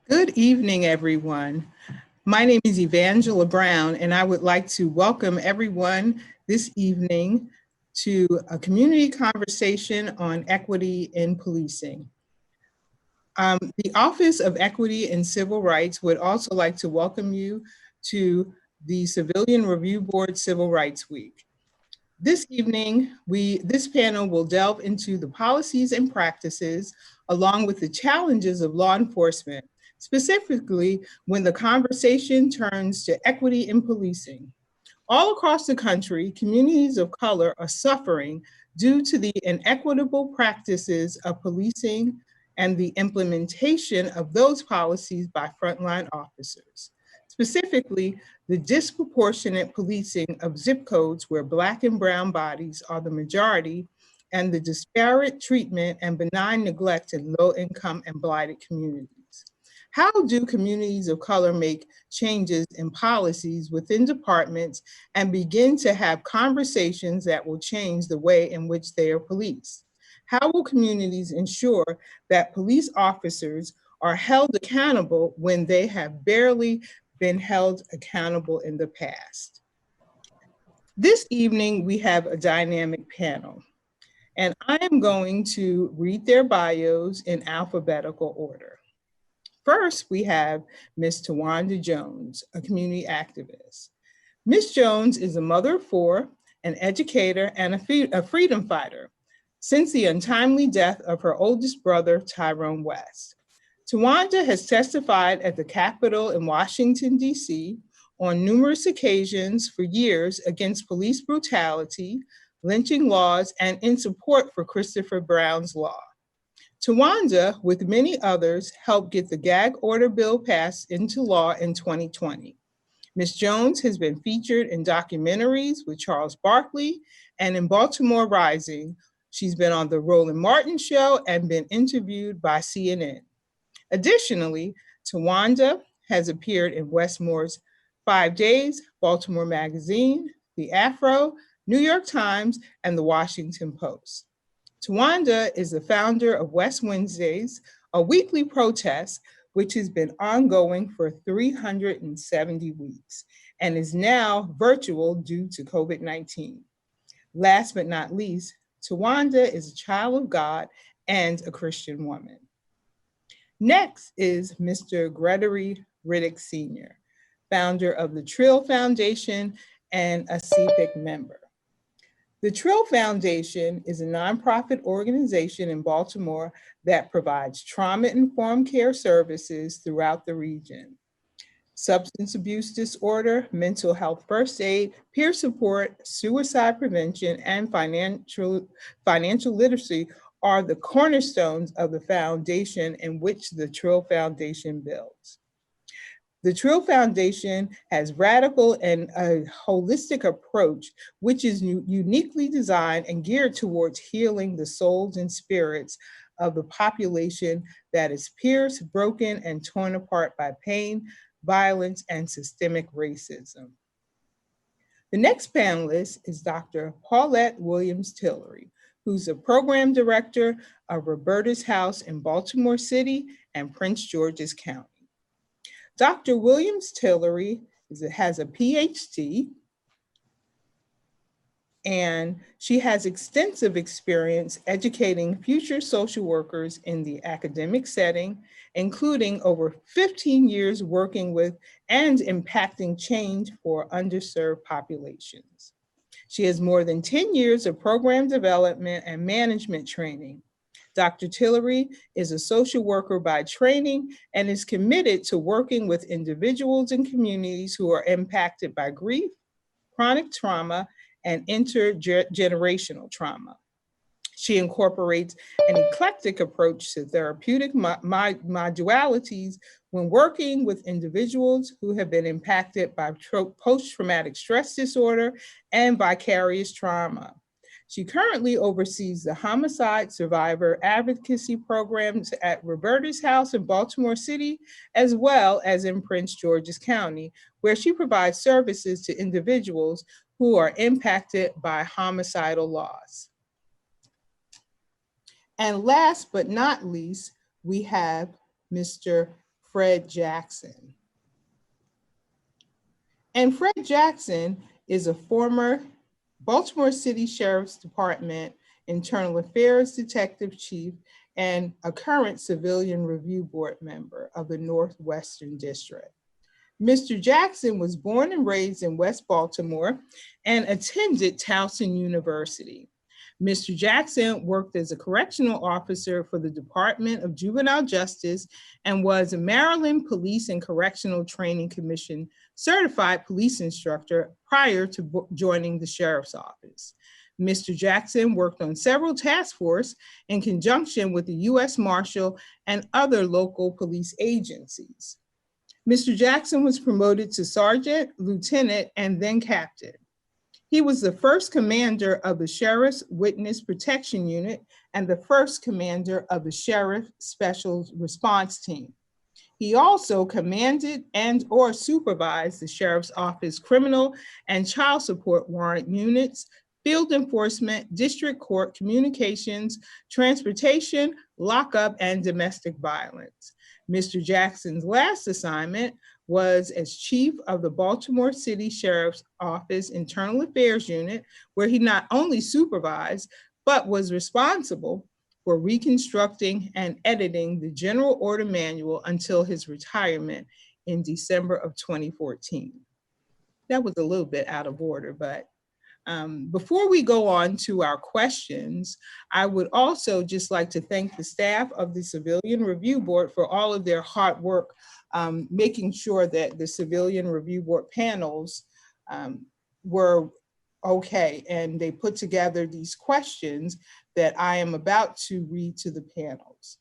Good evening, everyone. My name is Evangela Brown, and I would like to welcome everyone this evening to a community conversation on equity in policing. The Office of Equity and Civil Rights would also like to welcome you to the Civilian Review Board Civil Rights Week. This evening, this panel will delve into the policies and practices along with the challenges of law enforcement, specifically when the conversation turns to equity in policing. All across the country, communities of color are suffering due to the inequitable practices of policing and the implementation of those policies by frontline officers. Specifically, the disproportionate policing of zip codes where Black and Brown bodies are the majority, and the disparate treatment and benign neglect in low income and blighted communities. How do communities of color make changes in policies within departments and begin to have conversations that will change the way in which they are policed? How will communities ensure that police officers are held accountable when they have barely been held accountable in the past? This evening, we have a dynamic panel, and I am going to read their bios in alphabetical order. First, we have Ms. Tawanda Jones, a community activist. Ms. Jones is a mother of four, an educator, and a freedom fighter since the untimely death of her oldest brother, Tyrone West. Tawanda has testified at the Capitol in Washington, D.C. on numerous occasions for years against police brutality, lynching laws, and in support for Christopher Brown's Law. Tawanda, with many others, helped get the gag order bill passed into law in 2020. Ms. Jones has been featured in documentaries with Charles Barkley and in Baltimore Rising. She's been on The Roland Martin Show and been interviewed by CNN. Additionally, Tawanda has appeared in Wes Moore's 5 Days, Baltimore Magazine, The Afro, New York Times, and The Washington Post. Tawanda is the founder of West Wednesdays, a weekly protest which has been ongoing for 370 weeks and is now virtual due to COVID-19. Last but not least, Tawanda is a child of God and a Christian woman. Next is Mr. Gregory Riddick Sr., founder of the Trill Foundation and a CPIC member. The Trill Foundation is a nonprofit organization in Baltimore that provides trauma-informed care services throughout the region. Substance abuse disorder, mental health first aid, peer support, suicide prevention, and financial literacy are the cornerstones of the foundation in which the Trill Foundation builds. The Trill Foundation has radical and a holistic approach, which is uniquely designed and geared towards healing the souls and spirits of the population that is pierced, broken, and torn apart by pain, violence, and systemic racism. The next panelist is Dr. Paulette Williams Tillery, who's a program director of Roberta's House in Baltimore City and Prince George's County. Dr. Williams Tillery has a PhD, and she has extensive experience educating future social workers in the academic setting, including over 15 years working with and impacting change for underserved populations. She has more than 10 years of program development and management training. Dr. Tillery is a social worker by training and is committed to working with individuals and communities who are impacted by grief, chronic trauma, and intergenerational trauma. She incorporates an eclectic approach to therapeutic modalities when working with individuals who have been impacted by post-traumatic stress disorder and vicarious trauma. She currently oversees the homicide survivor advocacy programs at Roberta's House in Baltimore City, as well as in Prince George's County, where she provides services to individuals who are impacted by homicidal laws. And last but not least, we have Mr. Fred Jackson. And Fred Jackson is a former Baltimore City Sheriff's Department Internal Affairs Detective Chief and a current Civilian Review Board member of the Northwestern District. Mr. Jackson was born and raised in West Baltimore and attended Towson University. Mr. Jackson worked as a correctional officer for the Department of Juvenile Justice and was a Maryland Police and Correctional Training Commission certified police instructor prior to joining the sheriff's office. Mr. Jackson worked on several task forces in conjunction with the U.S. Marshal and other local police agencies. Mr. Jackson was promoted to sergeant, lieutenant, and then captain. He was the first commander of the Sheriff's Witness Protection Unit and the first commander of the Sheriff Special Response Team. He also commanded and or supervised the Sheriff's Office criminal and child support warrant units, field enforcement, district court communications, transportation, lockup, and domestic violence. Mr. Jackson's last assignment was as chief of the Baltimore City Sheriff's Office Internal Affairs Unit, where he not only supervised, but was responsible for reconstructing and editing the General Order Manual until his retirement in December of 2014. That was a little bit out of order, but before we go on to our questions, I would also just like to thank the staff of the Civilian Review Board for all of their hard work, making sure that the Civilian Review Board panels were okay. And they put together these questions that I am about to read to the panels.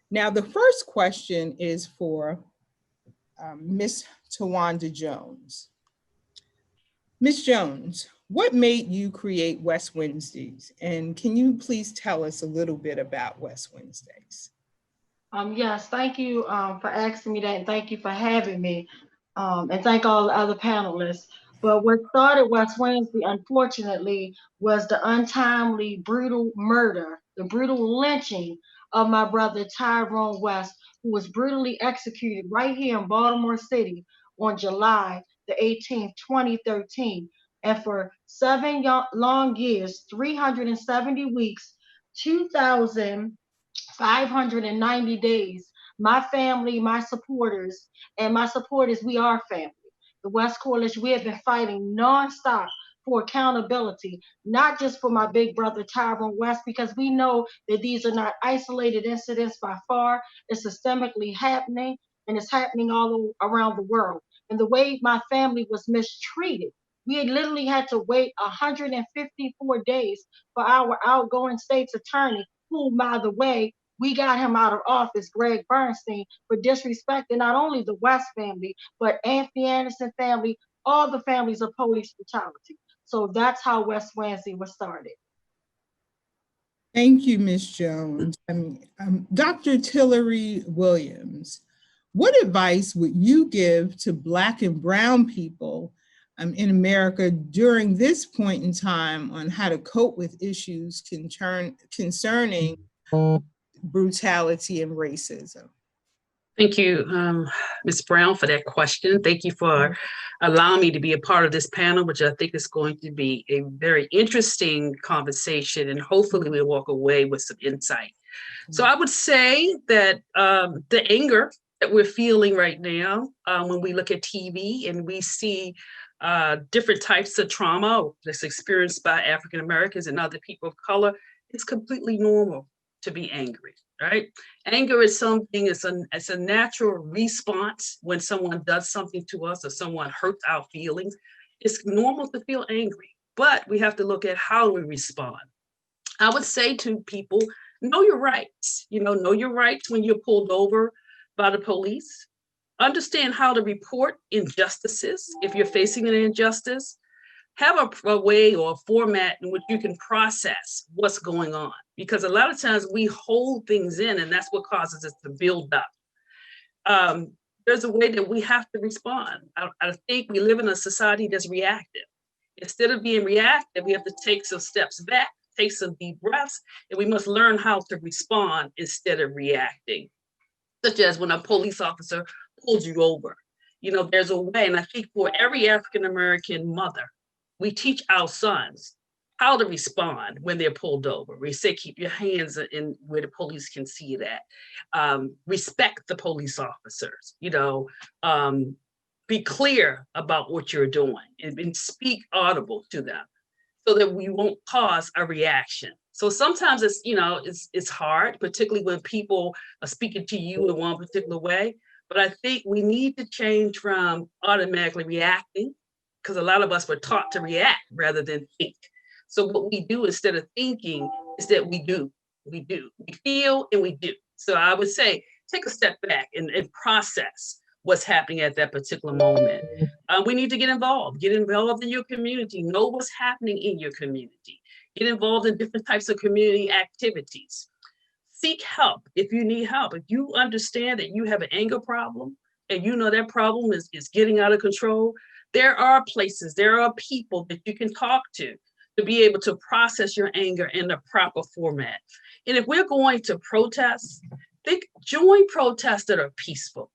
Now, the first question is for Ms. Tawanda Jones. Ms. Jones, what made you create West Wednesdays? And can you please tell us a little bit about West Wednesdays? Yes, thank you for asking me that, and thank you for having me, and thank all the other panelists. But what started West Wednesday, unfortunately, was the untimely, brutal murder, the brutal lynching of my brother Tyrone West, who was brutally executed right here in Baltimore City on July the 18th, 2013. And for 7 long years, 370 weeks, 2,590 days, my family, my supporters, we are family. The West Coalition, we have been fighting nonstop for accountability, not just for my big brother Tyrone West, because we know that these are not isolated incidents by far. It's systemically happening, and it's happening all around the world. And the way my family was mistreated, we literally had to wait 154 days for our outgoing state's attorney, who, by the way, we got him out of office, Greg Bernstein, for disrespecting not only the West family, but Anthony Anderson family, all the families of police brutality. So that's how West Wednesday was started. Thank you, Ms. Jones. Dr. Tillery Williams, what advice would you give to Black and Brown people in America during this point in time on how to cope with issues concerning brutality and racism? Thank you, Ms. Brown, for that question. Thank you for allowing me to be a part of this panel, which I think is going to be a very interesting conversation, and hopefully we'll walk away with some insight. So I would say that the anger that we're feeling right now, when we look at TV and we see different types of trauma that's experienced by African Americans and other people of color, it's completely normal to be angry, right? Anger is something, it's a natural response when someone does something to us or someone hurts our feelings. It's normal to feel angry, but we have to look at how we respond. I would say to people, know your rights. Know your rights when you're pulled over by the police. Understand how to report injustices if you're facing an injustice. Have a way or a format in which you can process what's going on. Because a lot of times we hold things in, and that's what causes us to build up. There's a way that we have to respond. I think we live in a society that's reactive. Instead of being reactive, we have to take some steps back, take some deep breaths, and we must learn how to respond instead of reacting. such as when a police officer pulls you over. You know, there's a way, and I think for every African-American mother, we teach our sons how to respond when they're pulled over. We say, keep your hands in where the police can see it at. Respect the police officers, be clear about what you're doing and speak audible to them so that we won't cause a reaction. So sometimes it's hard, particularly when people are speaking to you in one particular way. But I think we need to change from automatically reacting, because a lot of us were taught to react rather than think. So what we do instead of thinking is that we do, we feel and we do. So I would say, take a step back and process what's happening at that particular moment. We need to get involved in your community, know what's happening in your community, get involved in different types of community activities. Seek help if you need help. If you understand that you have an anger problem and you know that problem is getting out of control, there are places, there are people that you can talk to be able to process your anger in the proper format. And if we're going to protest, join protests that are peaceful.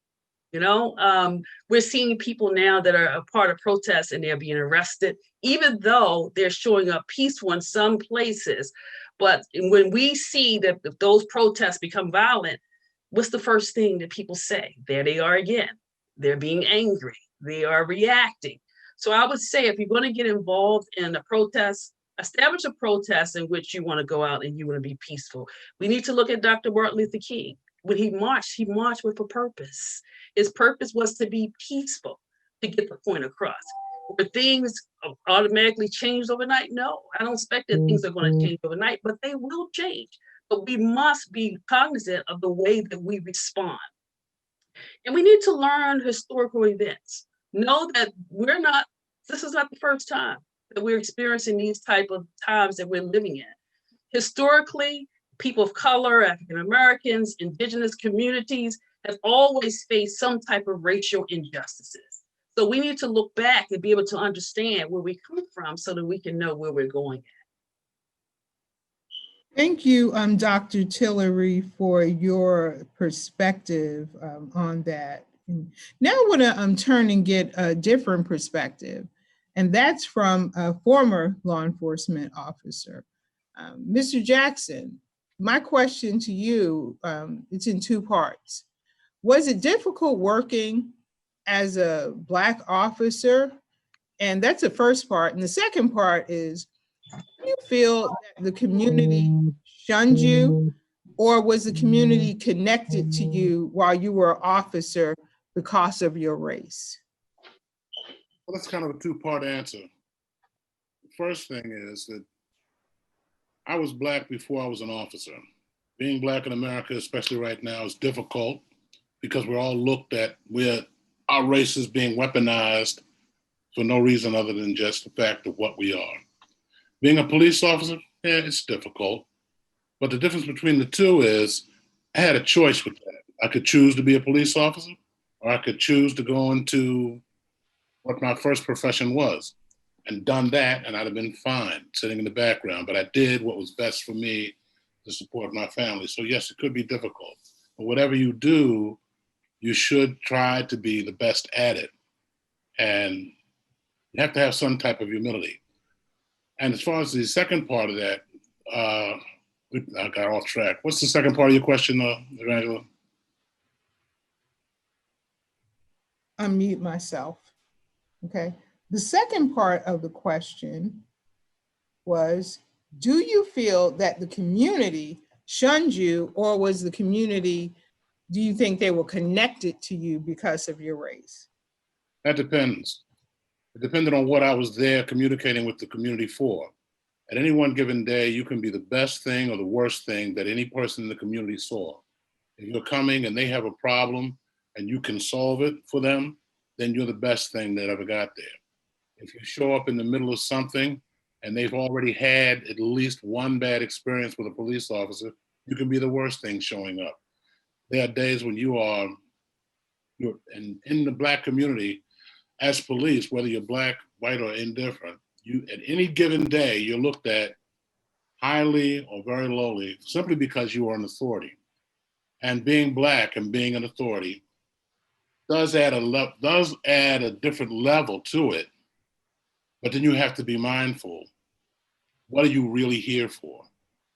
We're seeing people now that are a part of protests and they're being arrested, even though they're showing up peaceful in some places. But when we see that if those protests become violent, what's the first thing that people say? There they are again. They're being angry. They are reacting. So I would say if you're going to get involved in a protest, establish a protest in which you want to go out and you want to be peaceful. We need to look at Dr. Martin Luther King. When he marched with a purpose. His purpose was to be peaceful, to get the point across. Were things automatically changed overnight? No, I don't expect that things are going to change overnight, but they will change. But we must be cognizant of the way that we respond. And we need to learn historical events. Know that this is not the first time that we're experiencing these type of times that we're living in. Historically, people of color, African Americans, indigenous communities have always faced some type of racial injustices. So we need to look back and be able to understand where we come from so that we can know where we're going at. Thank you, Dr. Tillery, for your perspective on that. And now I want to turn and get a different perspective, and that's from a former law enforcement officer. Mr. Jackson, my question to you, it's in two parts. Was it difficult working as a Black officer? And that's the first part. And the second part is, do you feel that the community shunned you, or was the community connected to you while you were an officer because of your race? Well, that's kind of a two-part answer. The first thing is that I was Black before I was an officer. Being Black in America, especially right now, is difficult because we're all looked at, our race is being weaponized for no reason other than just the fact of what we are. Being a police officer, it's difficult. But the difference between the two is I had a choice with that. I could choose to be a police officer, or I could choose to go into what my first profession was and done that, and I'd have been fine sitting in the background. But I did what was best for me to support my family. So yes, it could be difficult. But whatever you do, you should try to be the best at it. And you have to have some type of humility. And as far as the second part of that, I got off track. What's the second part of your question, Evangela? Unmute myself. Okay. The second part of the question was, do you feel that the community shunned you, or was the community, do you think they were connected to you because of your race? That depends. It depended on what I was there communicating with the community for. At any one given day, you can be the best thing or the worst thing that any person in the community saw. If you're coming and they have a problem and you can solve it for them, then you're the best thing that ever got there. If you show up in the middle of something and they've already had at least one bad experience with a police officer, you can be the worst thing showing up. There are days when you're in the Black community as police, whether you're Black, white, or indifferent, you at any given day, you're looked at highly or very lowly simply because you are an authority. And being Black and being an authority does add a different level to it. But then you have to be mindful. What are you really here for?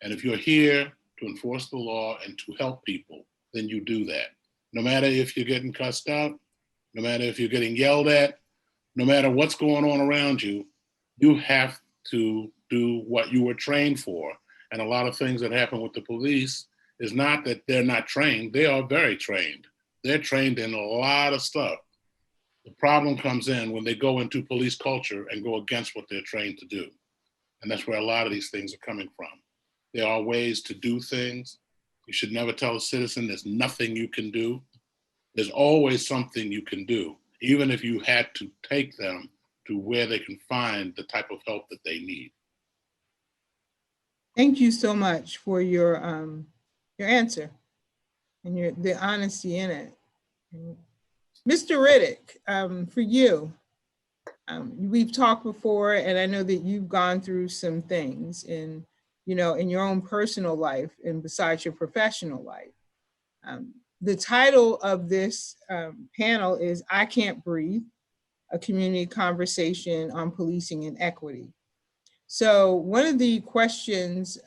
And if you're here to enforce the law and to help people, then you do that. No matter if you're getting cussed out, no matter if you're getting yelled at, no matter what's going on around you, you have to do what you were trained for. And a lot of things that happen with the police is not that they're not trained. They are very trained. They're trained in a lot of stuff. The problem comes in when they go into police culture and go against what they're trained to do. And that's where a lot of these things are coming from. There are ways to do things. You should never tell a citizen there's nothing you can do. There's always something you can do, even if you had to take them to where they can find the type of help that they need. Thank you so much for your answer and the honesty in it. Mr. Riddick, for you, we've talked before, and I know that you've gone through some things in your own personal life and besides your professional life. The title of this panel is I Can't Breathe, a community conversation on policing and equity. So one of the questions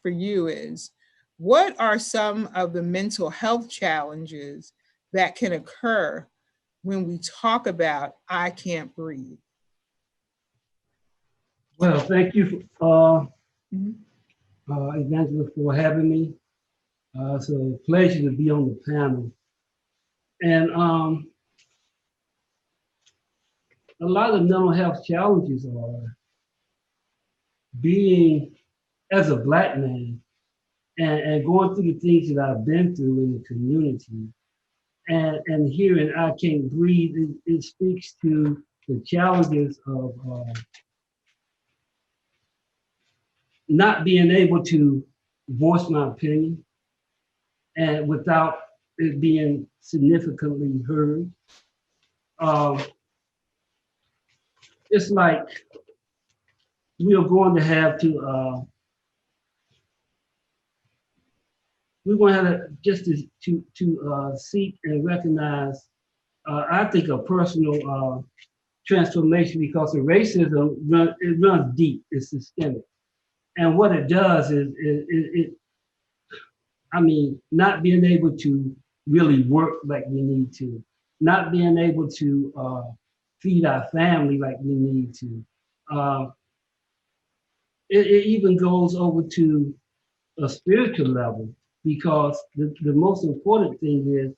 for you is, what are some of the mental health challenges that can occur when we talk about I can't breathe? Well, thank you, Evangelist, for having me. It's a pleasure to be on the panel. And a lot of mental health challenges are being, as a Black man, and going through the things that I've been through in the community, and hearing I Can't Breathe, it speaks to the challenges of not being able to voice my opinion and without it being significantly heard. It's like we are going to have to we're going to have to seek and recognize, I think, a personal transformation, because the racism runs deep, it's systemic. And what it does is, not being able to really work like we need to, not being able to feed our family like we need to. It even goes over to a spiritual level, because the most important thing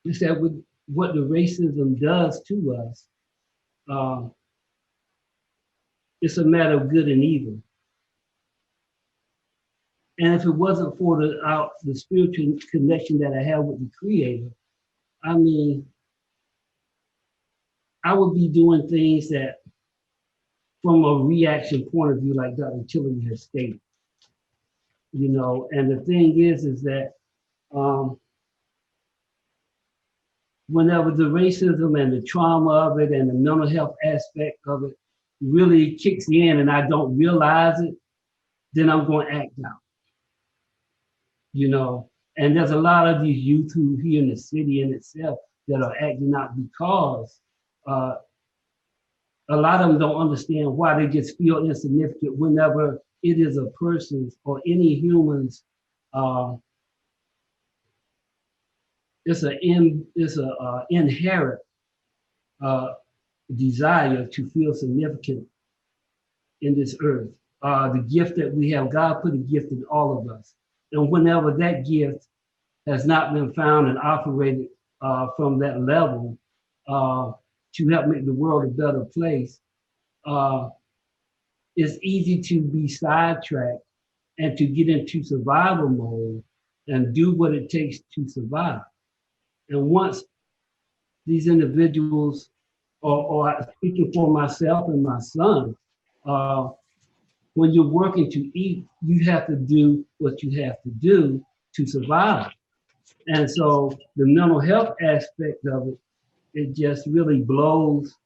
is that with what the racism does to us, it's a matter of good and evil. And if it wasn't for the spiritual connection that I have with the Creator, I would be doing things that, from a reaction point of view, like Dr. Tillman has stated. And the thing is that whenever the racism and the trauma of it and the mental health aspect of it really kicks in and I don't realize it, then I'm going to act out. And there's a lot of these youth who here in the city in itself that are acting out because a lot of them don't understand why they just feel insignificant whenever it is a person's or any human's, it's a inherent desire to feel significant in this earth. The gift that we have, God put a gift in all of us. And whenever that gift has not been found and operated from that level to help make the world a better place, it's easy to be sidetracked and to get into survival mode and do what it takes to survive. And once these individuals, or speaking for myself and my son, when you're working to eat, you have to do what you have to do to survive. And so the mental health aspect of it, it just really blows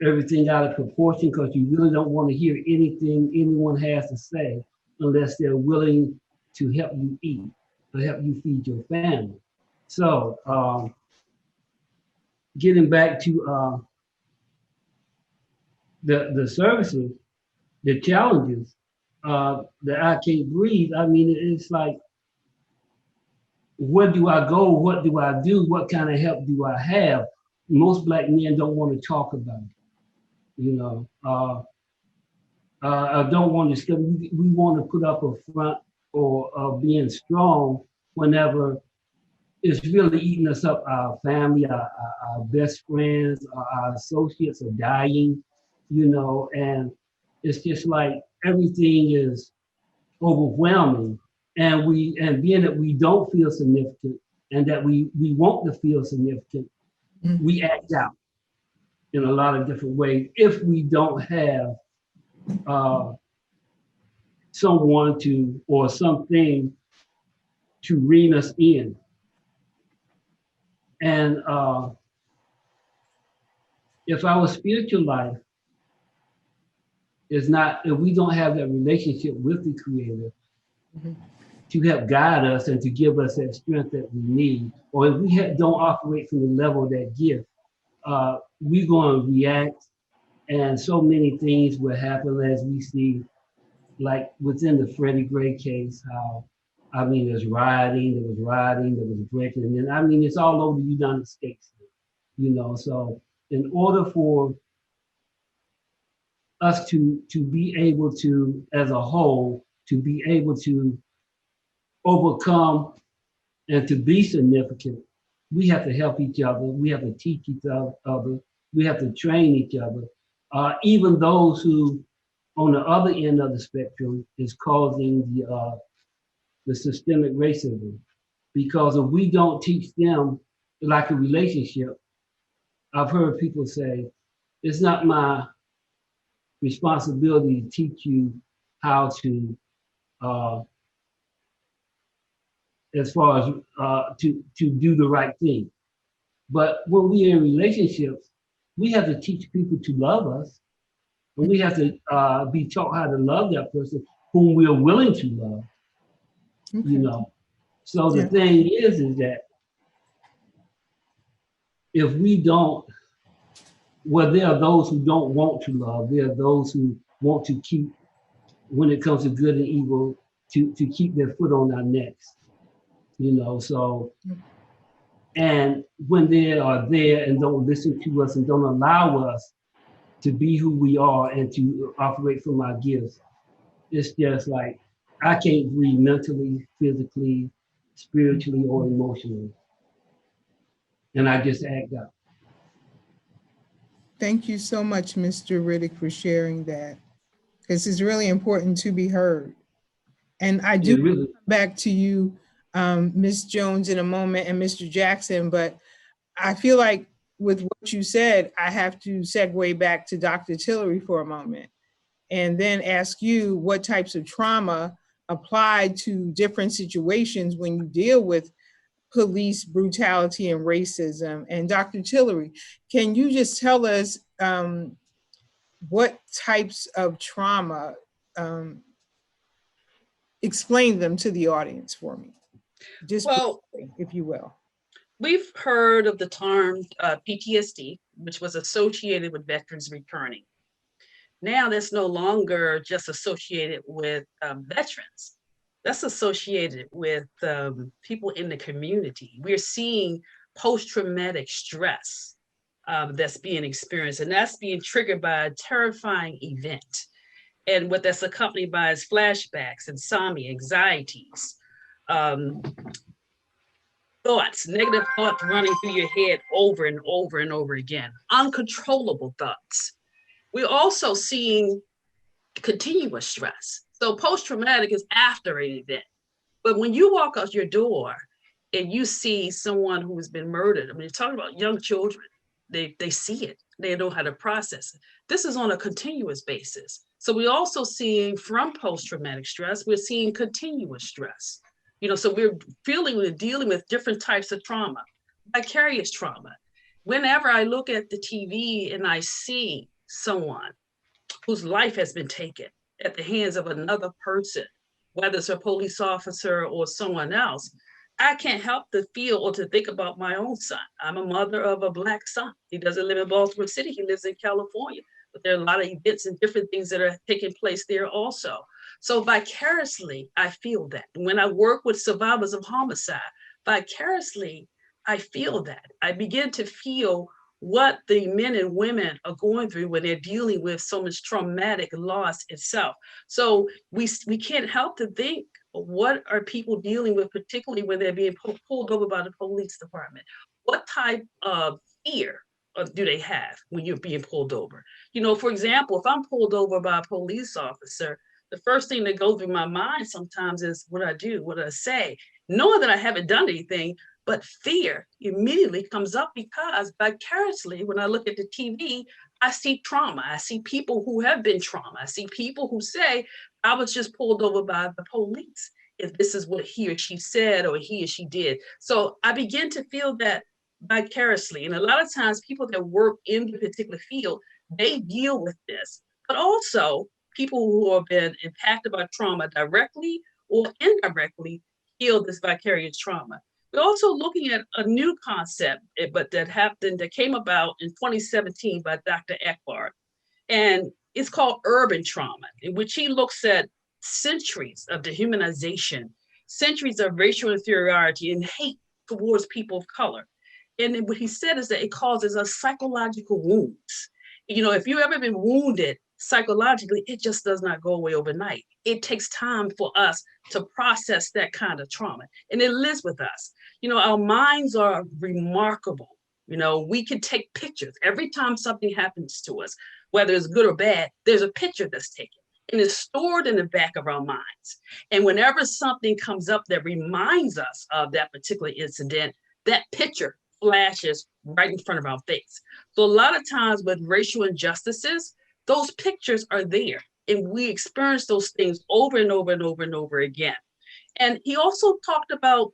everything out of proportion, because you really don't want to hear anything anyone has to say unless they're willing to help you eat. to help you feed your family. So getting back to the services, the challenges that I Can't Breathe, I mean, it's like, where do I go? What do I do? What kind of help do I have? Most Black men don't want to talk about it, you know. I don't want to, we want to put up a front or being strong whenever it's really eating us up. Our family, our best friends, our associates are dying, you know, and it's just like everything is overwhelming. And being that we don't feel significant and that we want to feel significant, we act out in a lot of different ways if we don't have someone to or something to rein us in. And if our spiritual life is not, if we don't have that relationship with the Creator to help guide us and to give us that strength that we need, or if we don't operate from the level of that gift, we're going to react, and so many things will happen as we see, like within the Freddie Gray case, how, I mean, there was rioting, there was breaking, and I mean, it's all over the United States, you know. So in order for us to be able to, as a whole, to be able to overcome and to be significant, we have to help each other. We have to teach each other. We have to train each other. Even those who, on the other end of the spectrum, is causing the systemic racism. Because if we don't teach them, like a relationship, I've heard people say, it's not my responsibility to teach you how to, as far as to do the right thing. But when we're in relationships, we have to teach people to love us. And we have to be taught how to love that person whom we're willing to love, you know. So the thing is that if we don't, well, there are those who don't want to love. There are those who want to keep, when it comes to good and evil, to keep their foot on our necks, you know. So, and when they are there and don't listen to us and don't allow us to be who we are and to operate from our gifts, it's just like, I can't breathe mentally, physically, spiritually, or emotionally. And I just act out. Thank you so much, Mr. Riddick, for sharing that. This is really important to be heard. And I do come back to you, Ms. Jones, in a moment, and Mr. Jackson, but I feel like with what you said, I have to segue back to Dr. Tillery for a moment and then ask you what types of trauma apply to different situations when you deal with police brutality and racism. And Dr. Tillery, can you just tell us what types of trauma, explain them to the audience for me, just well, if you will. We've heard of the term PTSD, which was associated with veterans returning. Now that's no longer just associated with veterans. That's associated with people in the community. We're seeing post-traumatic stress that's being experienced, and that's being triggered by a terrifying event. And what that's accompanied by is flashbacks, insomnia, anxieties, thoughts, negative thoughts running through your head over and over and over again, uncontrollable thoughts. We're also seeing continuous stress. So post-traumatic is after an event. But when you walk out your door and you see someone who's been murdered, I mean, you're talking about young children, they see it, they know how to process it. This is on a continuous basis. So we're also seeing from post-traumatic stress, we're seeing continuous stress. You know, so we're dealing with different types of trauma, vicarious trauma. Whenever I look at the TV and I see someone whose life has been taken at the hands of another person, whether it's a police officer or someone else, I can't help to feel or to think about my own son. I'm a mother of a Black son. He doesn't live in Baltimore City, he lives in California. But there are a lot of events and different things that are taking place there also. So vicariously, I feel that. When I work with survivors of homicide, vicariously, I feel that. I begin to feel what the men and women are going through when they're dealing with so much traumatic loss itself. So we can't help to think, what are people dealing with, particularly when they're being pulled over by the police department? What type of fear do they have when you're being pulled over? You know, for example, if I'm pulled over by a police officer, the first thing that goes through my mind sometimes is what I do, what I say, knowing that I haven't done anything, but fear immediately comes up because vicariously, when I look at the TV, I see trauma. I see people who have been trauma. I see people who say, I was just pulled over by the police, if this is what he or she said or he or she did. So I begin to feel that vicariously. And a lot of times people that work in the particular field, they deal with this, but also people who have been impacted by trauma directly or indirectly feel this vicarious trauma. We're also looking at a new concept, but that came about in 2017 by Dr. Eckhart. And it's called urban trauma, in which he looks at centuries of dehumanization, centuries of racial inferiority and hate towards people of color. And then what he said is that it causes us psychological wounds. You know, if you've ever been wounded psychologically, it just does not go away overnight. It takes time for us to process that kind of trauma, and it lives with us. You know, our minds are remarkable. You know, we can take pictures. Every time something happens to us, whether it's good or bad, there's a picture that's taken and it's stored in the back of our minds. And whenever something comes up that reminds us of that particular incident, that picture flashes right in front of our face. So a lot of times with racial injustices, those pictures are there and we experience those things over and over and over and over again. And he also talked about,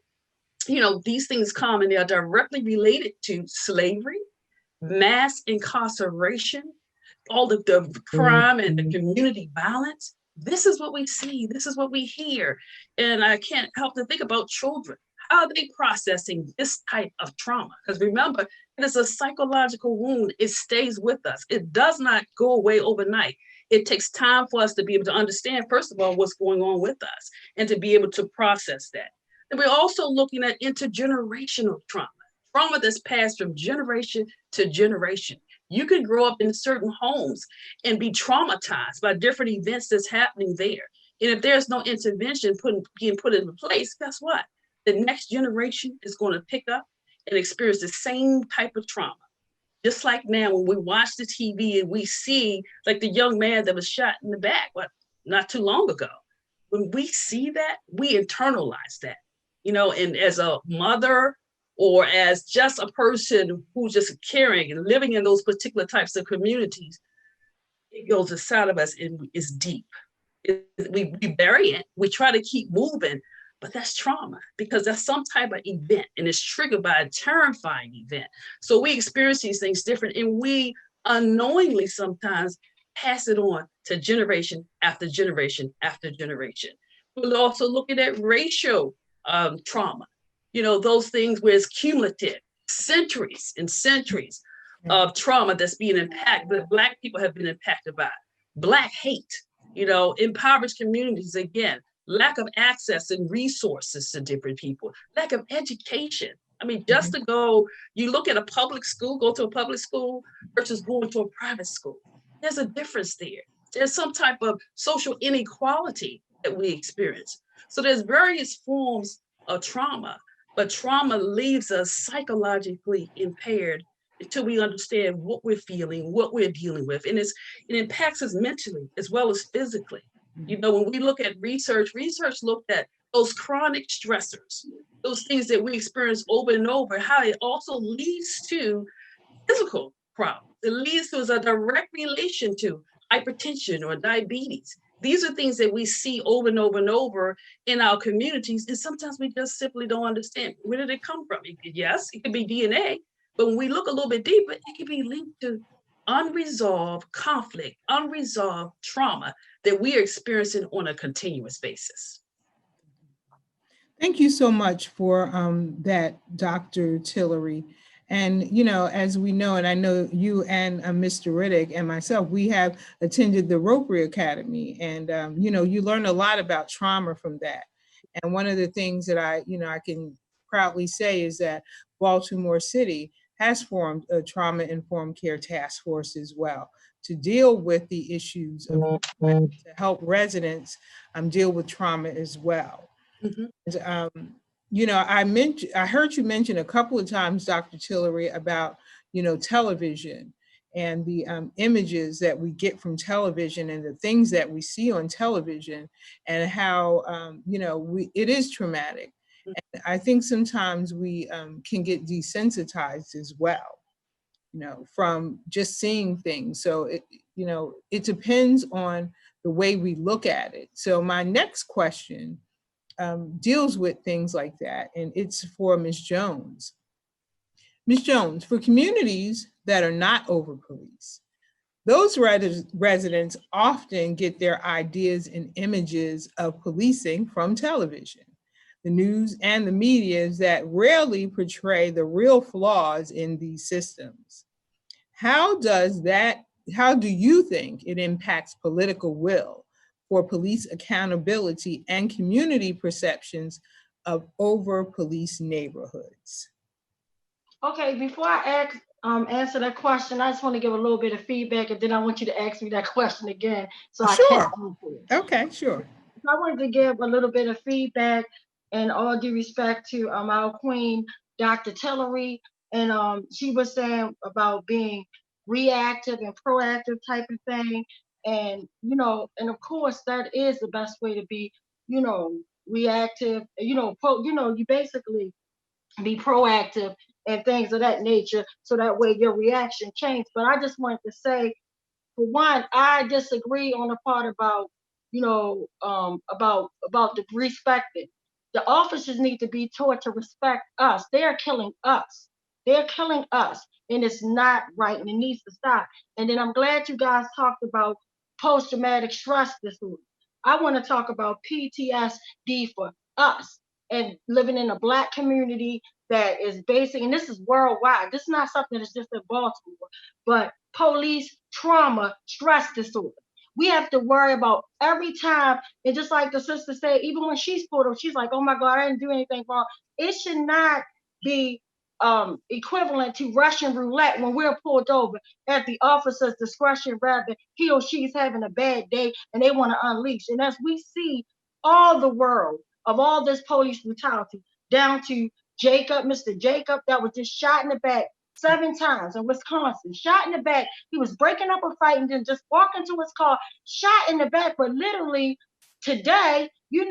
you know, these things come and they are directly related to slavery, mass incarceration, all of the crime and the community violence. This is what we see, this is what we hear. And I can't help to think about children. How are they processing this type of trauma? Because remember, it is a psychological wound. It stays with us. It does not go away overnight. It takes time for us to be able to understand, first of all, what's going on with us and to be able to process that. And we're also looking at intergenerational trauma, trauma that's passed from generation to generation. You can grow up in certain homes and be traumatized by different events that's happening there. And if there's no intervention being put into place, guess what? The next generation is going to pick up and experience the same type of trauma. Just like now, when we watch the TV and we see like the young man that was shot in the back, not too long ago. When we see that, we internalize that, you know, and as a mother or as just a person who's just caring and living in those particular types of communities, it goes inside of us and it's deep. We bury it, we try to keep moving, but that's trauma because that's some type of event and it's triggered by a terrifying event. So we experience these things different and we unknowingly sometimes pass it on to generation after generation after generation. We're also looking at racial trauma, you know, those things where it's cumulative, centuries and centuries of trauma that's being impacted, that Black people have been impacted by. Black hate, you know, impoverished communities, again, lack of access and resources to different people, lack of education. I mean, just to go, you look at a public school, go to a public school versus going to a private school. There's a difference there. There's some type of social inequality that we experience. So there's various forms of trauma, but trauma leaves us psychologically impaired until we understand what we're feeling, what we're dealing with. And it impacts us mentally as well as physically. You know, when we look at research looked at those chronic stressors, those things that we experience over and over, how it also leads to physical problems. It leads to a direct relation to hypertension or diabetes. These are things that we see over and over and over in our communities. And sometimes we just simply don't understand. Where did it come from? Yes, it could be DNA, but when we look a little bit deeper, it could be linked to unresolved conflict, unresolved trauma that we are experiencing on a continuous basis. Thank you so much for that, Dr. Tillery. And, you know, as we know, and I know you and Mr. Riddick and myself, we have attended the Rotary Academy. And, you know, you learn a lot about trauma from that. And one of the things that I can proudly say is that Baltimore City has formed a trauma-informed care task force as well to deal with the issues of to help residents deal with trauma as well. You know, I heard you mention a couple of times, Dr. Tillery, about, you know, television and the images that we get from television and the things that we see on television and how, you know, it is traumatic. And I think sometimes we can get desensitized as well, you know, from just seeing things. So, you know, it depends on the way we look at it. So my next question deals with things like that, and it's for Ms. Jones. Ms. Jones, for communities that are not over-policed, those residents often get their ideas and images of policing from television, the news, and the media that rarely portray the real flaws in these systems. How do you think it impacts political will for police accountability and community perceptions of over-policed neighborhoods? Okay, before I answer that question, I just want to give a little bit of feedback, and then I want you to ask me that question again so I Sure. can answer it. Okay, sure. So I wanted to give a little bit of feedback and all due respect to our queen, Dr. Tillery. And she was saying about being reactive and proactive type of thing. And, you know, and of course that is the best way to be, you know, reactive, you basically be proactive and things of that nature. So that way your reaction changes. But I just wanted to say, for one, I disagree on the part about, about the respecting. The officers need to be taught to respect us. They're killing us. They're killing us, and it's not right, and it needs to stop. And then I'm glad you guys talked about post-traumatic stress disorder. I want to talk about PTSD for us and living in a Black community that is basic, and this is worldwide. This is not something that's just in Baltimore, but police trauma stress disorder. We have to worry about every time, and just like the sister said, even when she's pulled up, she's like, "Oh my God, I didn't do anything wrong." It should not be equivalent to Russian roulette when we're pulled over at the officer's discretion, rather he or she's having a bad day and they want to unleash. And as we see all the world of all this police brutality, down to Jacob, Mr. Jacob, that was just shot in the back 7 times in Wisconsin, shot in the back. He was breaking up a fight and then just walked into his car, shot in the back. But literally today, you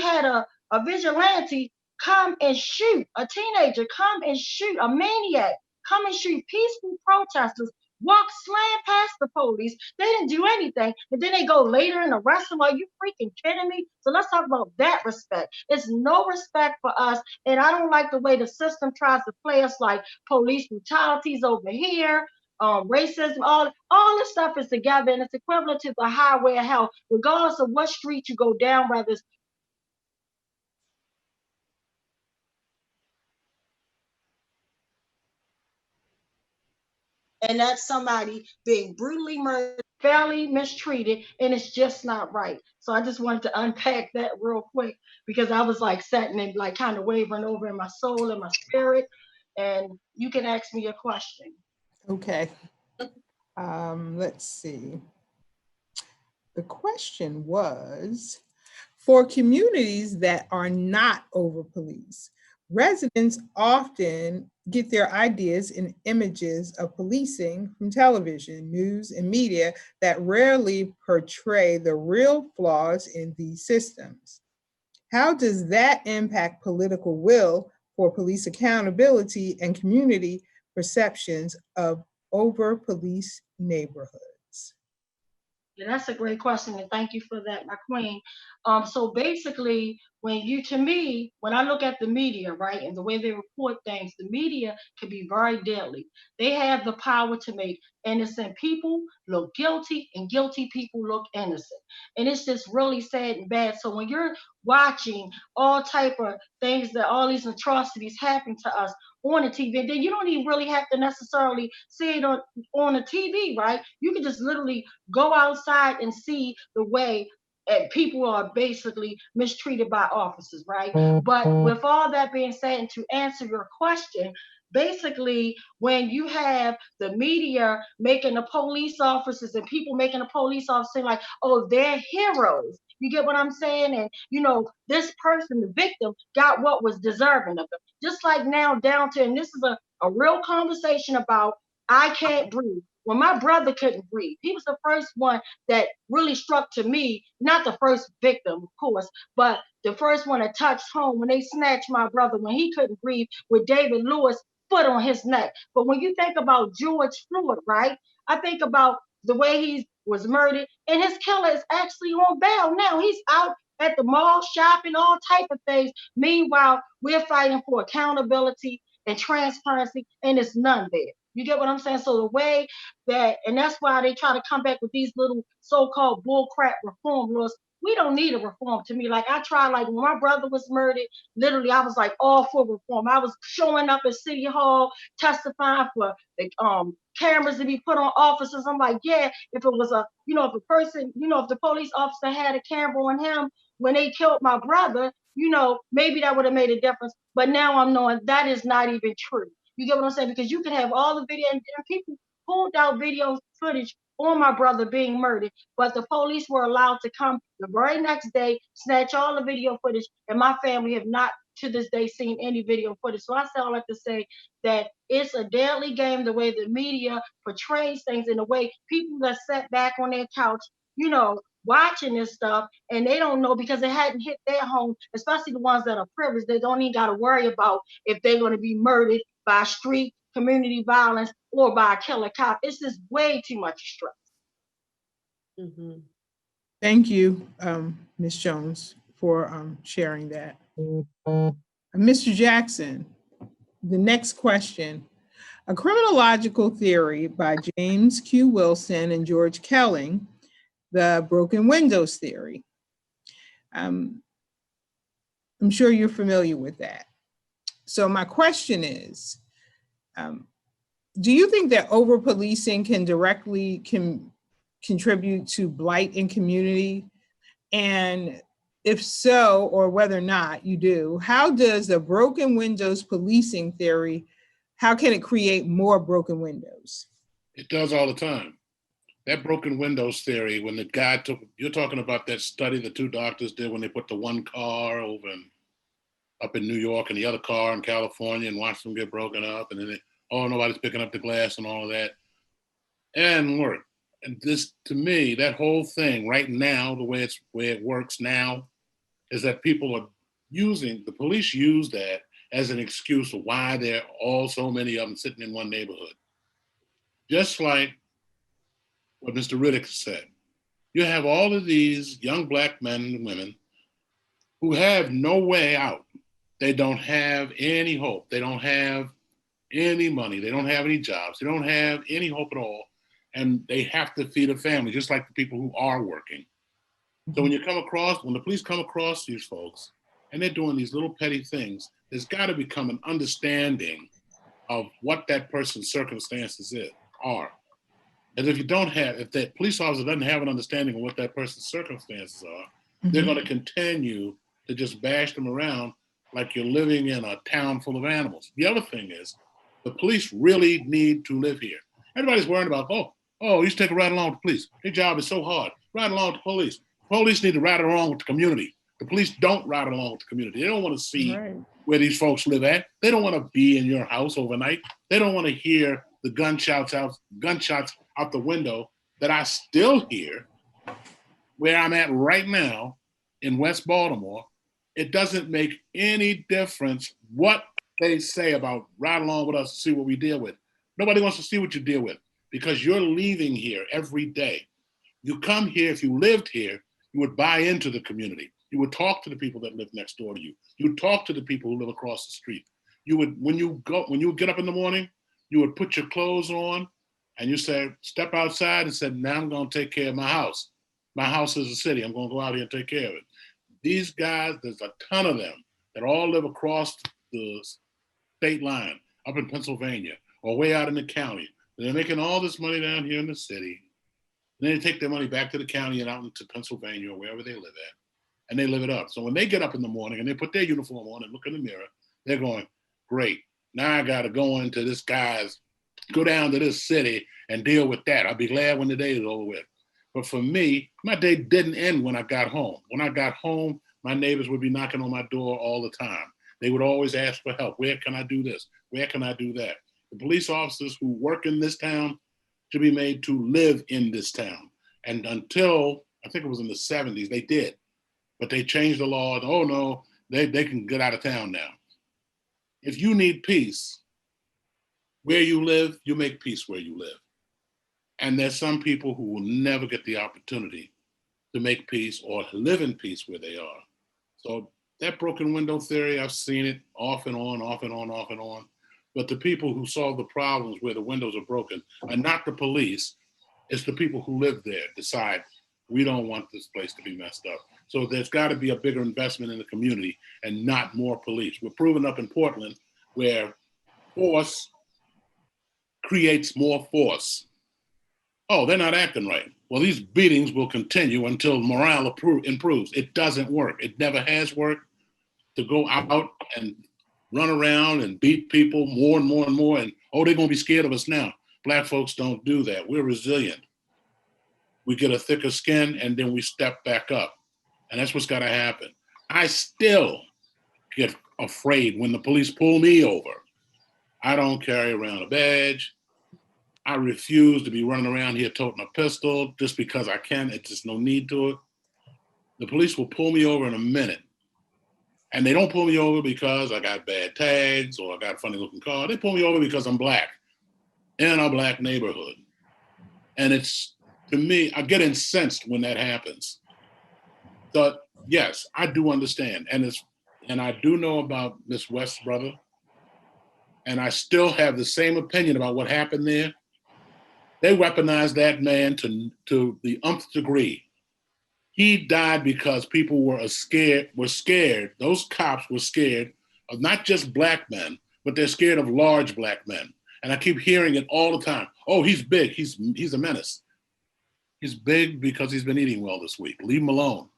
had a vigilante come and shoot, a teenager come and shoot, a maniac come and shoot peaceful protesters, walk slam past the police. They didn't do anything. And then they go later and arrest them. Are you freaking kidding me? So let's talk about that respect. It's no respect for us. And I don't like the way the system tries to play us like police brutalities over here, racism, all this stuff is together, and it's equivalent to the highway of hell, regardless of what street you go down, whether it's and that's somebody being brutally murdered, fairly mistreated, and it's just not right. So I just wanted to unpack that real quick because I was like sitting and like kind of wavering over in my soul and my spirit. And you can ask me a question. Okay. Let's see. The question was, for communities that are not over-policed, residents often get their ideas and images of policing from television, news, and media that rarely portray the real flaws in these systems. How does that impact political will for police accountability and community perceptions of over-policed neighborhoods? Yeah, that's a great question, and thank you for that, my queen. So basically, to me, when I look at the media, right, and the way they report things, the media can be very deadly. They have the power to make innocent people look guilty and guilty people look innocent. And it's just really sad and bad. So when you're watching all type of things, that all these atrocities happen to us on the TV, then you don't even really have to necessarily see it on the TV, right? You can just literally go outside and see the way and people are basically mistreated by officers, right? But with all that being said, and to answer your question, basically, when you have the media making the police officers and people making the police officers like, oh, they're heroes. You get what I'm saying? And this person, the victim, got what was deserving of them. Just like now, down to, and this is a real conversation about I can't breathe. When my brother couldn't breathe, he was the first one that really struck to me, not the first victim, of course, but the first one that touched home when they snatched my brother when he couldn't breathe with David Lewis' foot on his neck. But when you think about George Floyd, right, I think about the way he was murdered, and his killer is actually on bail now. He's out at the mall shopping, all type of things. Meanwhile, we're fighting for accountability and transparency, and it's none there. You get what I'm saying? So the way that, and that's why they try to come back with these little so-called bullcrap reform laws. We don't need a reform to me. Like I tried, like when my brother was murdered, literally I was like all for reform. I was showing up at City Hall, testifying for the cameras to be put on officers. I'm like, yeah, if it was if a person, if the police officer had a camera on him when they killed my brother, maybe that would have made a difference. But now I'm knowing that is not even true. You get what I'm saying? Because you can have all the video, and people pulled out video footage on my brother being murdered, but the police were allowed to come the very next day, snatch all the video footage, and my family have not to this day seen any video footage. So I say all that to say that it's a deadly game, the way the media portrays things, and the way people that sat back on their couch, watching this stuff, and they don't know because it hadn't hit their home, especially the ones that are privileged. They don't even got to worry about if they're going to be murdered by street community violence or by a killer cop. It's just way too much stress. Mhm. Thank you, Ms. Jones, for sharing that. Mr. Jackson, the next question. A criminological theory by James Q. Wilson and George Kelling, the broken windows theory. I'm sure you're familiar with that. So my question is, do you think that over-policing can directly contribute to blight in community? And if so, or whether or not you do, how does the broken windows policing theory, how can it create more broken windows? It does all the time. That broken windows theory, when the guy you're talking about that study the two doctors did when they put the one car up in New York and the other car in California and watched them get broken up, and then nobody's picking up the glass and all of that. And work. And this, to me, that whole thing right now, the way it works now, is that people are the police use that as an excuse for why there are all so many of them sitting in one neighborhood. Just like what Mr. Riddick said. You have all of these young Black men and women who have no way out. They don't have any hope. They don't have any money. They don't have any jobs. They don't have any hope at all. And they have to feed a family, just like the people who are working. So when the police come across these folks and they're doing these little petty things, there's got to become an understanding of what that person's circumstances are. And if that police officer doesn't have an understanding of what that person's circumstances are, they're going to continue to just bash them around like you're living in a town full of animals. The other thing is, the police really need to live here. Everybody's worried about, you should take a ride along with the police. Their job is so hard. Ride along with the police. Police need to ride along with the community. The police don't ride along with the community. They don't want to see where these folks live at. They don't want to be in your house overnight. They don't want to hear the gunshots out the window that I still hear where I'm at right now in West Baltimore. It doesn't make any difference what they say about ride along with us to see what we deal with. Nobody wants to see what you deal with because you're leaving here every day. You come here, if you lived here, you would buy into the community. You would talk to the people that live next door to you. You would talk to the people who live across the street. You would, when you would get up in the morning, you would put your clothes on and you say, step outside and said, now I'm going to take care of my house. My house is a city. I'm going to go out here and take care of it. These guys, there's a ton of them that all live across the state line up in Pennsylvania or way out in the county. They're making all this money down here in the city. And then they take their money back to the county and out into Pennsylvania or wherever they live at, and they live it up. So when they get up in the morning and they put their uniform on and look in the mirror, they're going, great. Now I got to go down to this city and deal with that. I'll be glad when the day is over with. But for me, my day didn't end when I got home. When I got home, my neighbors would be knocking on my door all the time. They would always ask for help. Where can I do this? Where can I do that? The police officers who work in this town should be made to live in this town. And until, I think it was in the 70s, they did. But they changed the law. Oh no, they can get out of town now. If you need peace where you live, you make peace where you live. And there's some people who will never get the opportunity to make peace or live in peace where they are. So that broken window theory, I've seen it off and on, off and on, off and on. But the people who solve the problems where the windows are broken are not the police. It's the people who live there decide, we don't want this place to be messed up. So there's got to be a bigger investment in the community and not more police. We're proving up in Portland where force creates more force. Oh, they're not acting right. Well, these beatings will continue until morale improves. It doesn't work. It never has worked to go out and run around and beat people more and more and more. And, oh, they're going to be scared of us now. Black folks don't do that. We're resilient. We get a thicker skin and then we step back up. And that's what's got to happen. I still get afraid when the police pull me over. I don't carry around a badge. I refuse to be running around here toting a pistol just because I can. It's just no need to it. The police will pull me over in a minute. And they don't pull me over because I got bad tags or I got a funny looking car. They pull me over because I'm Black in a Black neighborhood. And it's, to me, I get incensed when that happens. But yes, I do understand. And I do know about Miss West's brother. And I still have the same opinion about what happened there. They weaponized that man to the nth degree. He died because people were scared. Those cops were scared of not just Black men, but they're scared of large Black men. And I keep hearing it all the time. Oh, he's big. He's a menace. He's big because he's been eating well this week. Leave him alone.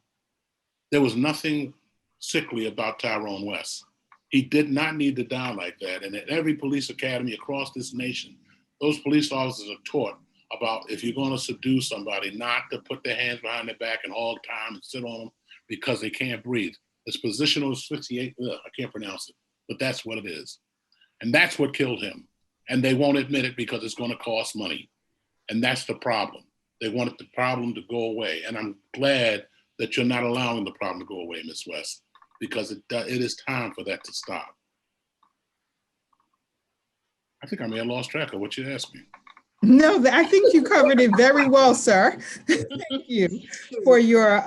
There was nothing sickly about Tyrone West. He did not need to die like that. And at every police academy across this nation, those police officers are taught about if you're going to subdue somebody, not to put their hands behind their back and hog time and sit on them because they can't breathe. It's positional asphyxiation. I can't pronounce it, but that's what it is. And that's what killed him. And they won't admit it because it's going to cost money. And that's the problem. They wanted the problem to go away. And I'm glad that you're not allowing the problem to go away, Ms. West, because it is time for that to stop. I think I may have lost track of what you asked me. No, I think you covered it very well, sir. Thank you for your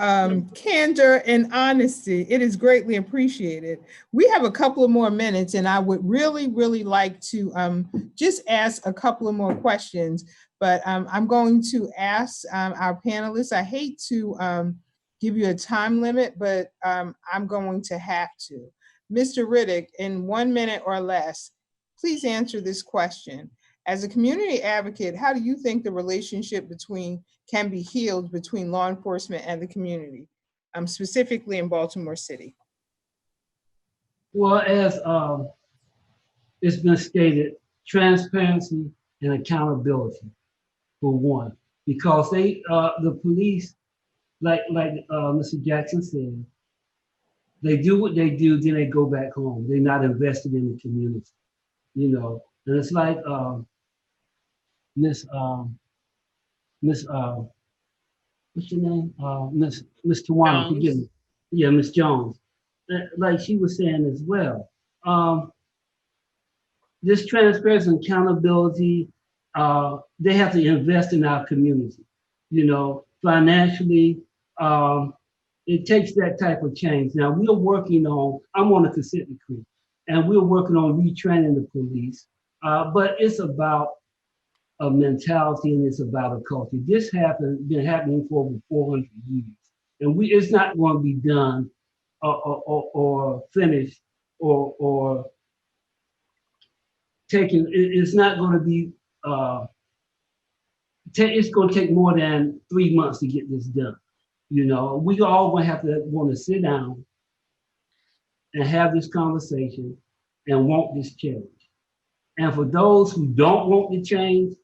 candor and honesty. It is greatly appreciated. We have a couple of more minutes, and I would really, really like to just ask a couple of more questions, but I'm going to ask our panelists. I hate to give you a time limit, but I'm going to have to. Mr. Riddick, in 1 minute or less, please answer this question. As a community advocate, how do you think the relationship can be healed between law enforcement and the community, specifically in Baltimore City? Well, as it's been stated, transparency and accountability for one, because the police, like Mr. Jackson said, they do what they do, then they go back home. They're not invested in the community, you know. And it's like Miss what's your name? Miss Tawana, forgive me. Yeah, Miss Jones. Like she was saying as well. This transparency and accountability, they have to invest in our community, you know, financially, it takes that type of change. Now we're working on, I'm on a consent decree, and we're working on retraining the police, but it's about a mentality and it's about a culture. This been happening for over 400 years. And it's not going to be done or finished or taken. It's not going to be, it's going to take more than 3 months to get this done. You know, we all going to have to want to sit down and have this conversation and want this change. And for those who don't want the change,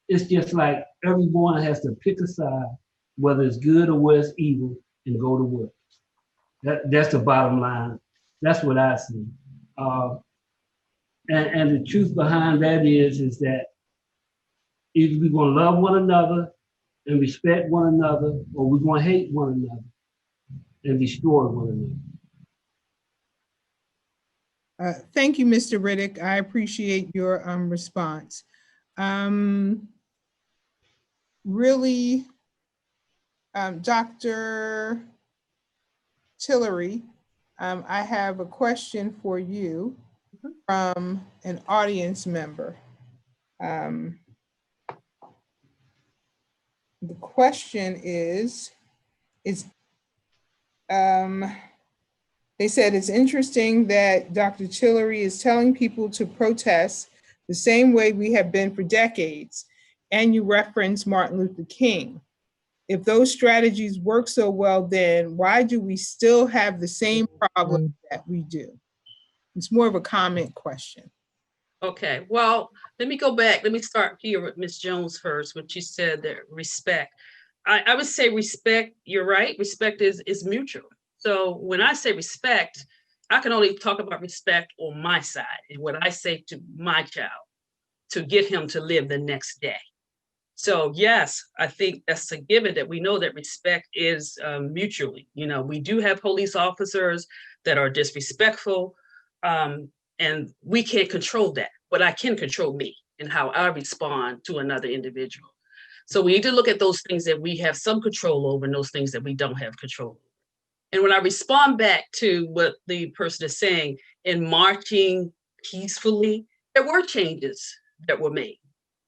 it's just like everyone has to pick a side, whether it's good or whether it's evil, and go to work. That's the bottom line. That's what I see. And the truth behind that is that either we're going to love one another and respect one another, or we're going to hate one another and destroy one another. Thank you, Mr. Riddick. I appreciate your response. Really, Dr. Tillery, I have a question for you from an audience member. The question is, they said it's interesting that Dr. Tillery is telling people to protest the same way we have been for decades, and you reference Martin Luther King. If those strategies work so well, then why do we still have the same problems that we do? It's more of a comment question. Okay, well, let me go back. Let me start here with Ms. Jones first, when she said that respect. I would say respect, you're right, respect is mutual. So when I say respect, I can only talk about respect on my side and what I say to my child to get him to live the next day. So yes, I think that's a given that we know that respect is mutually. You know, we do have police officers that are disrespectful, and we can't control that, but I can control me and how I respond to another individual. So we need to look at those things that we have some control over and those things that we don't have control over. And when I respond back to what the person is saying, in marching peacefully, there were changes that were made,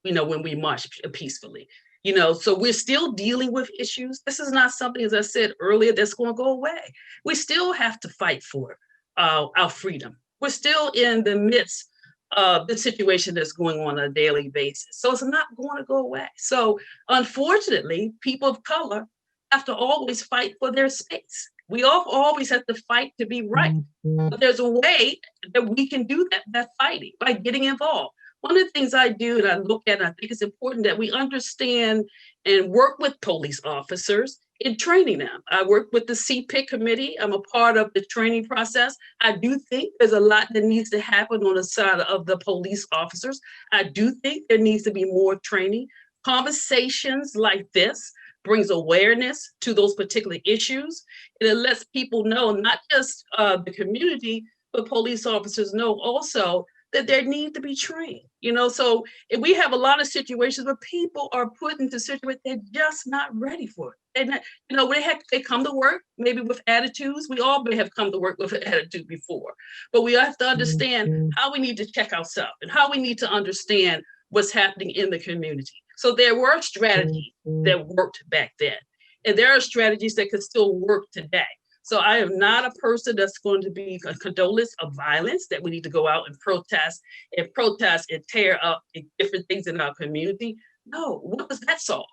you know, when we marched peacefully, you know, so we're still dealing with issues. This is not something, as I said earlier, that's going to go away. We still have to fight for our freedom. We're still in the midst of the situation that's going on a daily basis. So it's not going to go away. So unfortunately, people of color have to always fight for their space. We always have to fight to be right. But there's a way that we can do that fighting by getting involved. One of the things I do and I look at, and I think it's important that we understand and work with police officers in training them. I work with the CPIC committee. I'm a part of the training process. I do think there's a lot that needs to happen on the side of the police officers. I do think there needs to be more training. Conversations like this brings awareness to those particular issues. And it lets people know, not just the community, but police officers know also that there need to be trained, you know. So if we have a lot of situations where people are put into situations, they're just not ready for it. And you know, they come to work maybe with attitudes. We all may have come to work with an attitude before, but we have to understand how we need to check ourselves and how we need to understand what's happening in the community. So there were strategies that worked back then, and there are strategies that can still work today. So I am not a person that's going to be a condolence of violence, that we need to go out and protest and tear up different things in our community. No, what does that solve?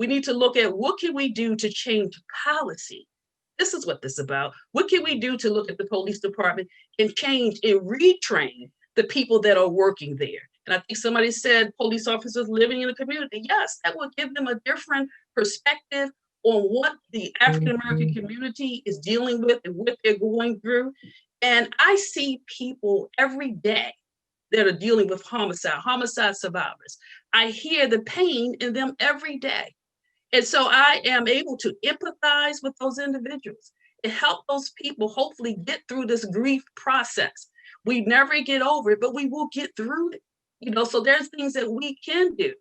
We need to look at what can we do to change policy. This is what this is about. What can we do to look at the police department and change and retrain the people that are working there? And I think somebody said police officers living in the community. Yes, that will give them a different perspective on what the African-American community is dealing with and what they're going through. And I see people every day that are dealing with homicide survivors. I hear the pain in them every day. And so I am able to empathize with those individuals and help those people hopefully get through this grief process. We never get over it, but we will get through it. You know, so there's things that we can do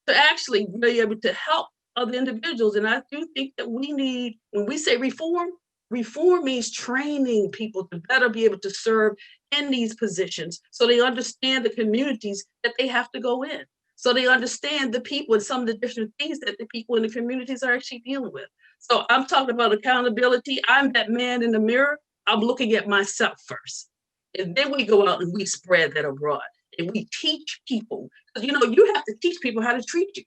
to actually be able to help other individuals. And I do think that we need, when we say reform, Reform means training people to better be able to serve in these positions so they understand the communities that they have to go in. So they understand the people and some of the different things that the people in the communities are actually dealing with. So I'm talking about accountability. I'm that man in the mirror. I'm looking at myself first. And then we go out and we spread that abroad. And we teach people, because you have to teach people how to treat you.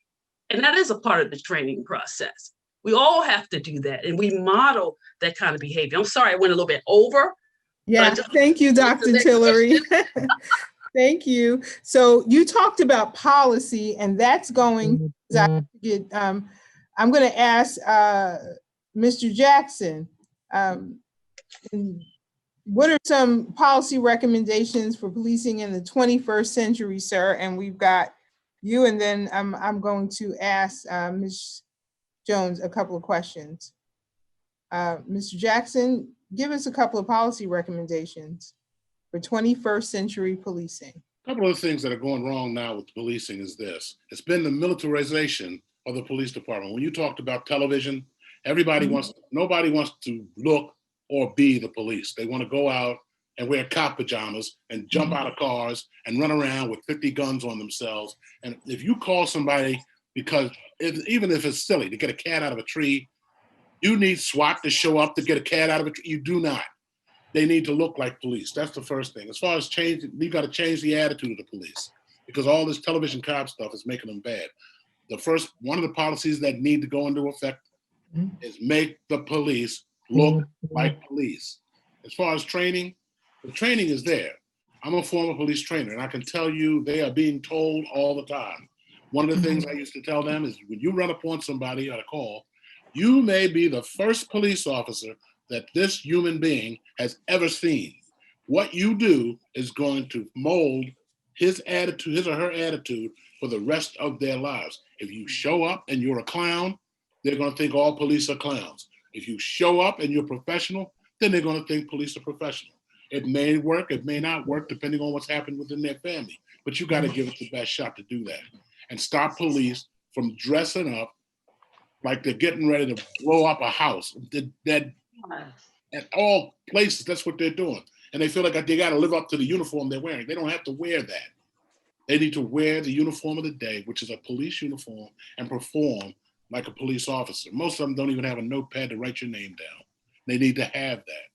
And that is a part of the training process. We all have to do that. And we model that kind of behavior. I'm sorry, I went a little bit over. Yeah, thank you, Dr. Tillery. Thank you. So you talked about policy, and that's going to get, I'm going to ask Mr. Jackson, what are some policy recommendations for policing in the 21st century, sir? And we've got you, and then I'm going to ask Ms. Jones a couple of questions. Mr. Jackson, give us a couple of policy recommendations for 21st century policing. A couple of things that are going wrong now with policing is this. It's been the militarization of the police department. When you talked about television, nobody wants to look or be the police. They want to go out and wear cop pajamas and jump out of cars and run around with 50 guns on themselves. And if you call somebody, because even if it's silly, to get a cat out of a tree, you need SWAT to show up to get a cat out of a tree. You do not. They need to look like police. That's the first thing. As far as change, we've got to change the attitude of the police, because all this television cop stuff is making them bad. One of the policies that need to go into effect is make the police look like police. As far as training, the training is there. I'm a former police trainer, and I can tell you they are being told all the time. One of the things I used to tell them is, when you run upon somebody at a call, you may be the first police officer that this human being has ever seen. What you do is going to mold his or her attitude for the rest of their lives. If you show up and you're a clown, they're going to think all police are clowns. If you show up and you're professional, then they're going to think police are professional. It may work, it may not work, depending on what's happened within their family. But you got to give it the best shot to do that. And stop police from dressing up like they're getting ready to blow up a house. That at all places, that's what they're doing. And they feel like they got to live up to the uniform they're wearing. They don't have to wear that. They need to wear the uniform of the day, which is a police uniform, and perform like a police officer. Most of them don't even have a notepad to write your name down. They need to have that.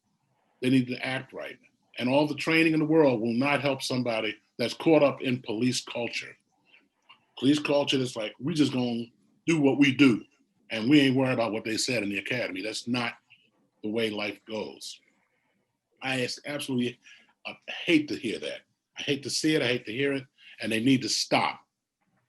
They need to act right. And all the training in the world will not help somebody that's caught up in police culture. Police culture is like, we just gonna do what we do, and we ain't worried about what they said in the academy. That's not the way life goes. I absolutely hate to hear that. I hate to see it, I hate to hear it, and they need to stop.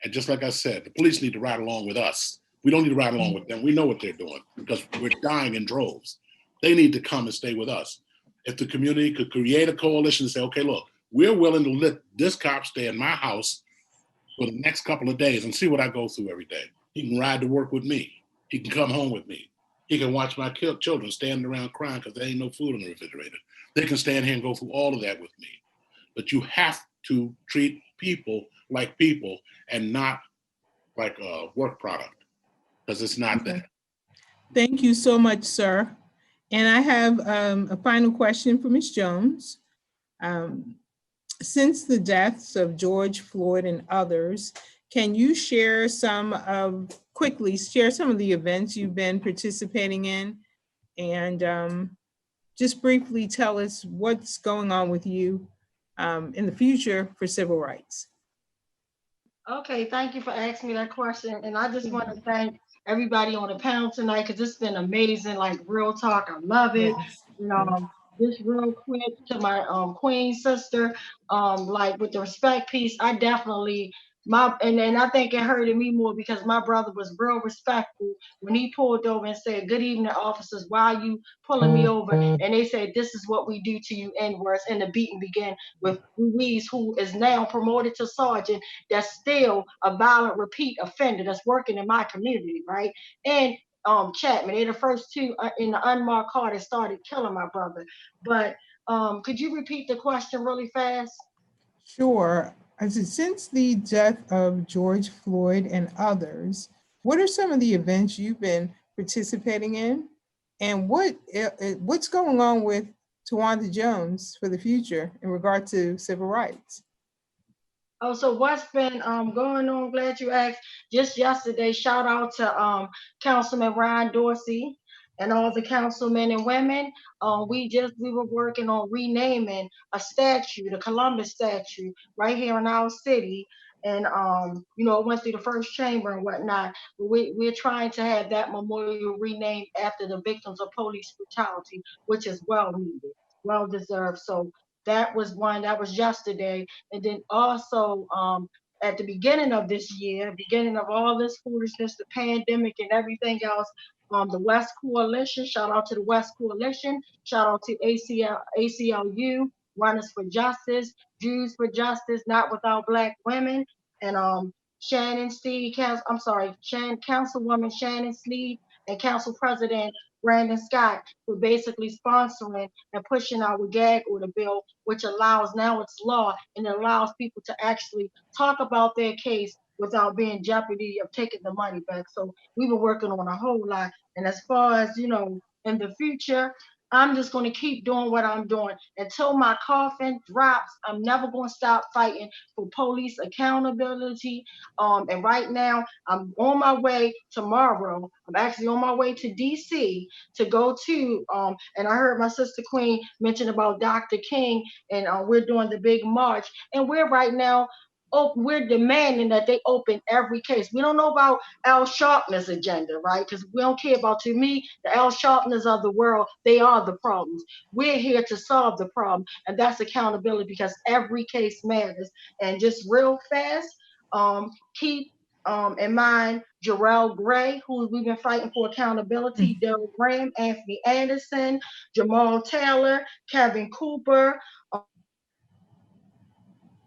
And just like I said, the police need to ride along with us. We don't need to ride along with them. We know what they're doing, because we're dying in droves. They need to come and stay with us. If the community could create a coalition and say, okay, look, we're willing to let this cop stay in my house for the next couple of days and see what I go through every day. He can ride to work with me. He can come home with me. He can watch my children standing around crying because there ain't no food in the refrigerator. They can stand here and go through all of that with me. But you have to treat people and not like a work product, because it's not that. Thank you so much, sir. And I have a final question for Ms. Jones. Since the deaths of George Floyd and others, can you quickly share some of the events you've been participating in, and just briefly tell us what's going on with you in the future for civil rights? Okay, thank you for asking me that question. And I just want to thank everybody on the panel tonight, because it's been amazing, like real talk. I love it. Just real quick to my queen sister, like with the respect piece, I definitely and I think it hurted me more because my brother was real respectful when he pulled over and said, "Good evening, officers. Why are you pulling me over?" And they said, "This is what we do to you N-words." And the beating began with Ruiz, who is now promoted to sergeant, that's still a violent repeat offender that's working in my community, right? And Chapman, they're the first two in the unmarked car that started killing my brother. But could you repeat the question really fast? Sure. I said, since the death of George Floyd and others, what are some of the events you've been participating in? And what's going on with Tawanda Jones for the future in regard to civil rights? Oh, so what's been going on? Glad you asked. Just yesterday, shout out to Councilman Ryan Dorsey and all the councilmen and women. We were working on renaming a statue, the Columbus statue, right here in our city. And it went through the first chamber and whatnot. But we're trying to have that memorial renamed after the victims of police brutality, which is well needed, well deserved. So that was one. That was yesterday. And then also at the beginning of this year, beginning of all this foolishness, the pandemic and everything else, the West Coalition, shout out to the West Coalition, shout out to ACLU, Runners for Justice, Jews for Justice, Not Without Black Women, and Councilwoman Shannon Sneed, and Council President Brandon Scott for basically sponsoring and pushing our gag order bill, which allows, now it's law, and it allows people to actually talk about their case without being in jeopardy of taking the money back. So we've been working on a whole lot. And as far as, in the future, I'm just going to keep doing what I'm doing until my coffin drops. I'm never going to stop fighting for police accountability. And right now, I'm on my way tomorrow. I'm actually on my way to DC to go to, and I heard my sister Queen mention about Dr. King, and we're doing the big march. And we're right now, we're demanding that they open every case. We don't know about Al Sharpton's agenda, right? Because we don't care about, to me, the Al Sharptons of the world, they are the problems. We're here to solve the problem, and that's accountability, because every case matters. And just real fast, keep in mind Jarrell Gray, who we've been fighting for accountability, Daryl Graham, Anthony Anderson, Jamal Taylor, Kevin Cooper,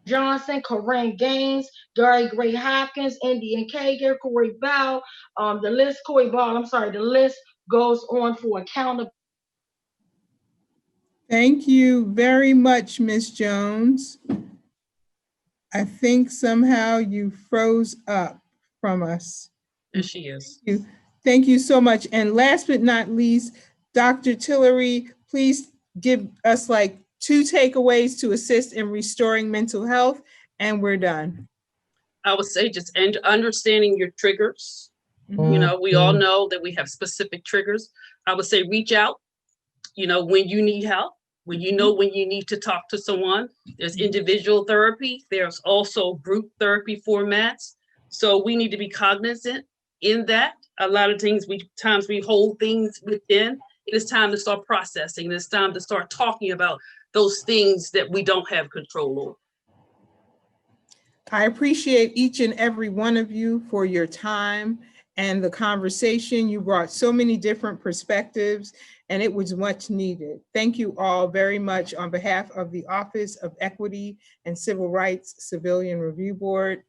Johnson, Corinne Gaines, Gary Gray Hopkins, Indian Kager, Corey Bell, the list goes on for accountability. Thank you very much, Ms. Jones. I think somehow you froze up from us. There she is. Thank you so much. And last but not least, Dr. Tillery, please give us like 2 takeaways to assist in restoring mental health, and we're done. I would say just understanding your triggers. We all know that we have specific triggers. I would say reach out, when you need help, when you need to talk to someone. There's individual therapy. There's also group therapy formats. So we need to be cognizant in that. A lot of things, times we hold things within. It is time to start processing. It's time to start talking about those things that we don't have control over. I appreciate each and every one of you for your time and the conversation. You brought so many different perspectives, and it was much needed. Thank you all very much on behalf of the Office of Equity and Civil Rights Civilian Review Board.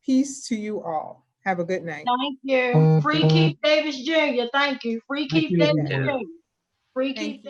Peace to you all. Have a good night. Thank you. Free Keith Davis Jr. Thank you. Free Keith Davis Jr. Free Keith.